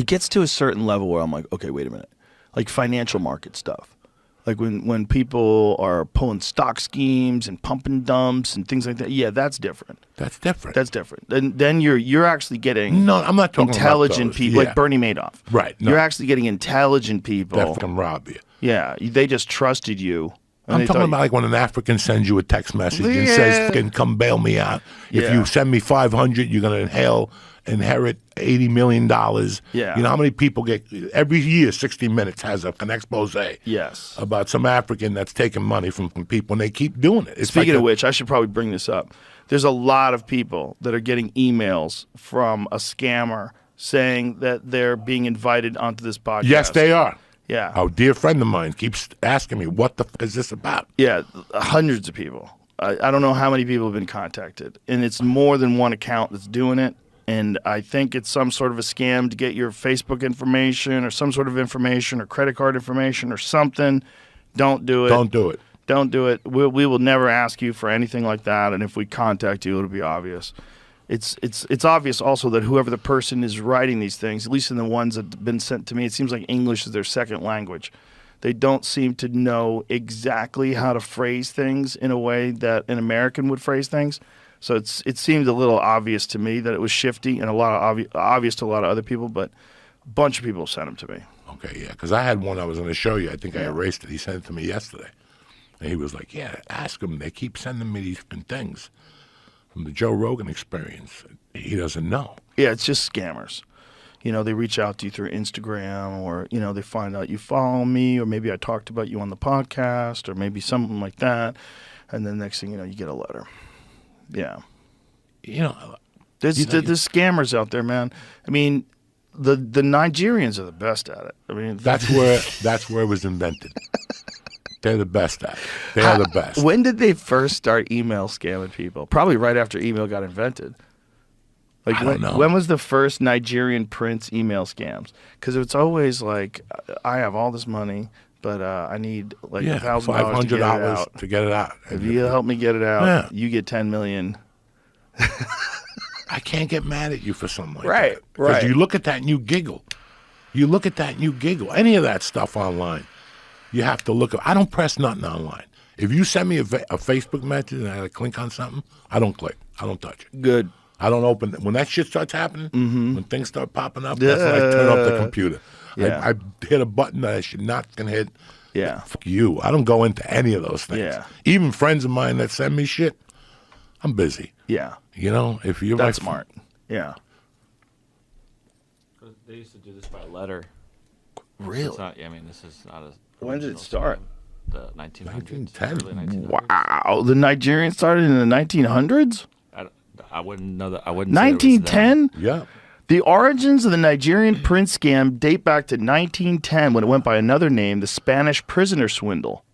it gets to a certain level where I'm like, okay, wait a minute. Like financial market stuff. Like when people are pulling stock schemes and pumping dumps and things like that, yeah, that's different. That's different. That's different. Then you're actually getting no, I'm not talking intelligent about those. people, Yeah. like Bernie Madoff. Right. No. You're actually getting intelligent people. That fucking rob you. Yeah, they just trusted you. and I'm they talking thought- about like when an African sends you a text message and Yeah. says, fucking come bail me out. If Yeah. you send me 500, you're going to inherit $80 million. Yeah. You know how many people get, every year 60 Minutes has an expose Yes. about some African that's taking money from people, and they keep doing it. It's Speaking like of which, I should probably bring this up. There's a lot of people that are getting emails from a scammer saying that they're being invited onto this podcast. yes, they are. Yeah. A dear friend of mine keeps asking me, what the fuck is this about? Yeah, hundreds of people. I don't know how many people have been contacted. And it's more than one account that's doing it. And I think it's some sort of a scam to get your Facebook information or some sort of information or credit card information or something. Don't do it. Don't do it. Don't do it. We will never ask you for anything like that. And if we contact you, it'll be obvious. It's obvious also that whoever the person is writing these things, at least in the ones that have been sent to me, it seems like English is their second language. They don't seem to know exactly how to phrase things in a way that an American would phrase things. So it seemed a little obvious to me that it was shifty and a lot of obvious to a lot of other people, but a bunch of people sent them to me. Okay, yeah, because I had one I was going to show you. I think I erased it. He sent it to me yesterday. And he was like, yeah, ask him. They keep sending me these things from the Joe Rogan Experience. He doesn't know. Yeah, it's just scammers. You know, they reach out to you through Instagram or, you know, they find out you follow me or maybe I talked about you on the podcast or maybe something like that. And then next thing you know, you get a letter. Yeah. You know, There's scammers out there, man. I mean, the Nigerians are the best at it. I mean, that's where it was invented. They're the best at it. They are the best. When did they first start email scamming people? Probably right after email got invented. Like I don't know. When was the first Nigerian prince email scams? Because it's always like, I have all this money, but I need like $1,000 to get it out. If you help me get it out, Yeah. you get 10 million. I can't get mad at you for something like Right, that. Because right. you look at that and you giggle. You look at that and you giggle. Any of that stuff online, you have to look at. I don't press nothing online. If you send me a Facebook message and I click on something, I don't click. I don't touch it. Good. I don't open it. When that shit starts happening, when things start popping up, that's when I turn off the computer. Yeah. I hit a button that I should not hit. Yeah. Fuck you. I don't go into any of those things. Yeah. Even friends of mine that send me shit, I'm busy. Yeah. You know, if you're That's smart. Yeah. They used to do this by letter. Really? It's not, I mean, this is not a. When did it start? The 1900s. 1910. Early 1900s. Wow. The Nigerians started in the 1900s? I wouldn't know that. I wouldn't. say it was them. 1910? Yeah. The origins of the Nigerian prince scam date back to 1910 when it went by another name, the Spanish prisoner swindle.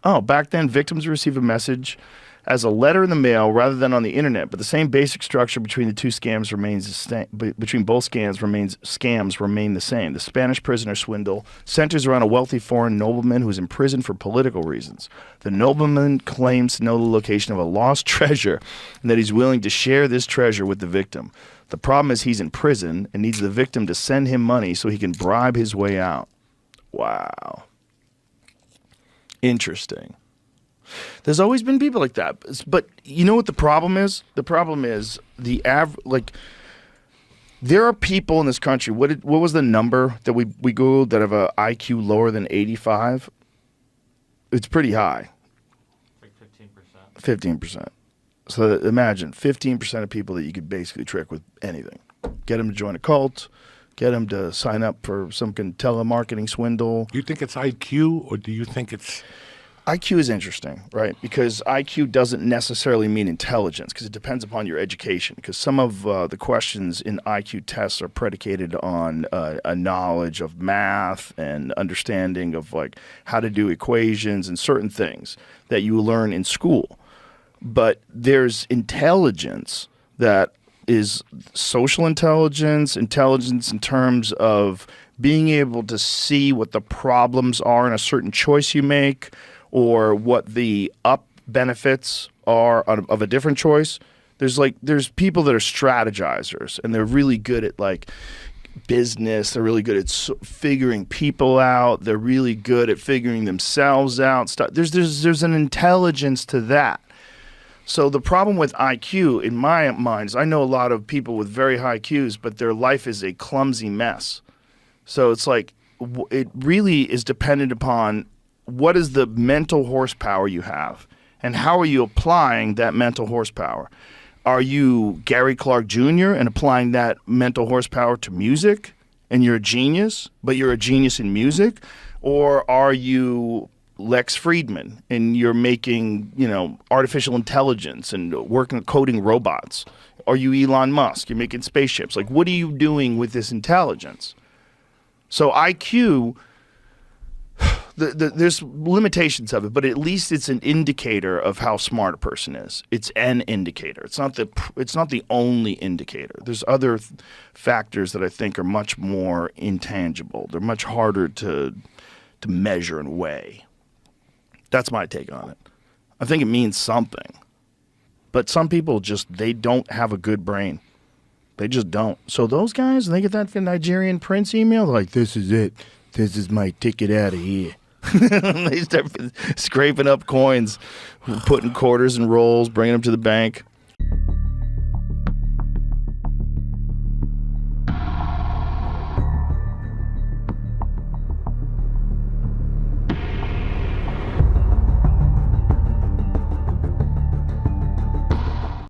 Oh, back then victims received a message as a letter in the mail rather than on the internet, but the same basic structure between the two scams remains between both scams remain the same. The Spanish prisoner swindle centers around a wealthy foreign nobleman who is imprisoned for political reasons. The nobleman claims to know the location of a lost treasure and that he's willing to share this treasure with the victim. The problem is he's in prison and needs the victim to send him money so he can bribe his way out. Wow. Interesting. There's always been people like that. But you know what the problem is? The problem is there are people in this country. What was the number that we Googled that have an IQ lower than 85? It's pretty high. Like 15%. 15%. So imagine 15% of people that you could basically trick with anything. Get them to join a cult. Get them to sign up for some kind of telemarketing swindle. Do you think it's IQ or do you think it's... IQ is interesting, right? Because IQ doesn't necessarily mean intelligence because it depends upon your education. Because some of the questions in IQ tests are predicated on a knowledge of math and understanding of like how to do equations and certain things that you learn in school. But there's intelligence that is social intelligence, intelligence in terms of being able to see what the problems are in a certain choice you make, or what the up benefits are of a different choice. There's people that are strategizers and they're really good at like business. They're really good at figuring people out. They're really good at figuring themselves out. There's an intelligence to that. So the problem with IQ, in my mind, is I know a lot of people with very high IQs, but their life is a clumsy mess. So it's like it really is dependent upon what is the mental horsepower you have and how are you applying that mental horsepower. Are you Gary Clark Jr. and applying that mental horsepower to music and you're a genius, but you're a genius in music? Or are you Lex Friedman and you're making, artificial intelligence and coding robots? Are you Elon Musk? You're making spaceships. Like, what are you doing with this intelligence? So IQ, there's limitations of it, but at least it's an indicator of how smart a person is. It's an indicator. It's not the only indicator. There's other factors that I think are much more intangible. They're much harder to measure and weigh. That's my take on it. I think it means something. But some people they don't have a good brain. They just don't. So those guys, when they get that Nigerian prince email, they're like, this is it. This is my ticket out of here. They start scraping up coins, putting quarters in rolls, bringing them to the bank.